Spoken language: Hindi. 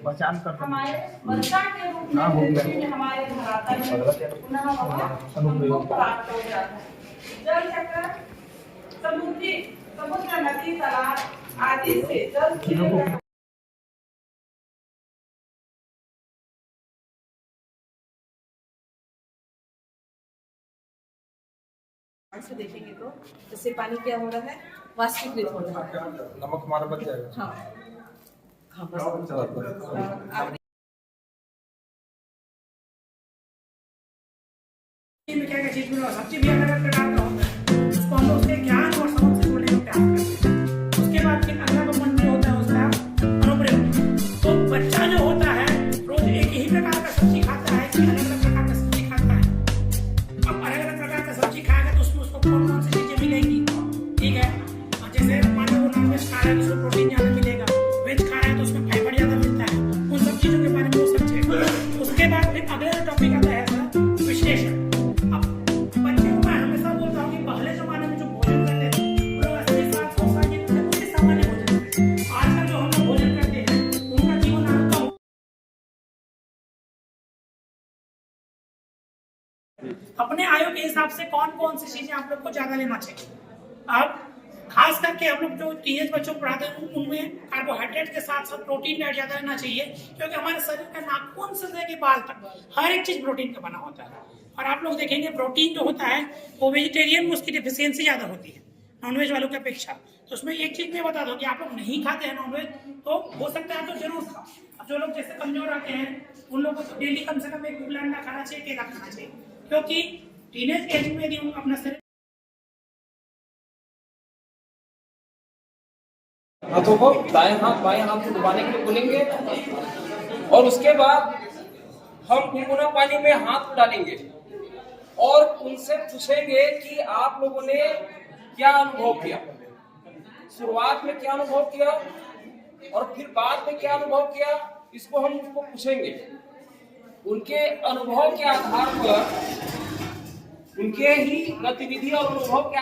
पहचान कर हमारे वर्षा के रूप में हमारे धरातल में पुनः वह अनुमुक्त प्राप्त हो जाता है। जल चक्र समुद्र नदी तालाब आदि से जल से देखेंगे तो इससे पानी क्या हो रहा है, वाष्पीकृत हो रहा है। नमक हमारा बच जाएगा। हाँ हाँ बस में क्या क्या चीज में सब्जी भी अलग अलग प्रकार का होता है, उसको हम उसके ज्ञान और समझ से जोड़ने का प्रयास करते हैं। उसके बाद फिर अगला कॉम्पोनेंट जो होता है उसका अनुप्रयोग। तो बच्चा जो होता है रोज एक ही प्रकार का सब्जी खाता है कि अलग अलग प्रकार का सब्जी खाता है। अब अलग अलग प्रकार का सब्जी खाएगा तो उसमें उसको कौन कौन सी चीजें मिलेंगी, ठीक है। जैसे मान लो वो नॉनवेज खा रहा है तो उसमें प्रोटीन ज्यादा मिलेगा, वेज खा रहा है तो उसमें फाइबर ज्यादा मिलता है। उन सब चीजों के बारे में वो समझेगा। उसके बाद फिर अगला टॉपिक आता है विश्लेषण। अपने आयु के हिसाब से कौन कौन सी चीजें आप लोग को ज्यादा लेना चाहिए। अब खास करके हम लोग जो टीनेज बच्चों को पढ़ाते हैं उनमें कार्बोहाइड्रेट के साथ साथ प्रोटीन डाइट ज्यादा लेना चाहिए, क्योंकि हमारे शरीर का नाखून से लेकर बाल तक हर एक चीज प्रोटीन का बना होता है। और आप लोग देखेंगे प्रोटीन जो होता है वो वेजिटेरियन में उसकी डिफिशियंसी ज्यादा होती है नॉनवेज वालों की अपेक्षा। तो उसमें एक चीज मैं बता दूं कि आप लोग नहीं खाते हैं नॉनवेज तो हो सकता है तो जरूर खाओ। अब जो लोग जैसे कमजोर आते हैं उन लोगों को डेली कम से कम एक अंडा खाना चाहिए, केला खाना चाहिए, क्योंकि टीनेज एज में यदि हम अपना शरीर हाथों को दाएं हाथ बाएं हाथ को डुबाने के लिए बोलेंगे और उसके बाद हम गुनगुना पानी में हाथ डालेंगे और उनसे पूछेंगे कि आप लोगों ने क्या अनुभव किया, शुरुआत में क्या अनुभव किया और फिर बाद में क्या अनुभव किया, इसको हम उसको पूछेंगे। उनके अनुभव के आधार पर उनके ही गतिविधि और अनुभव के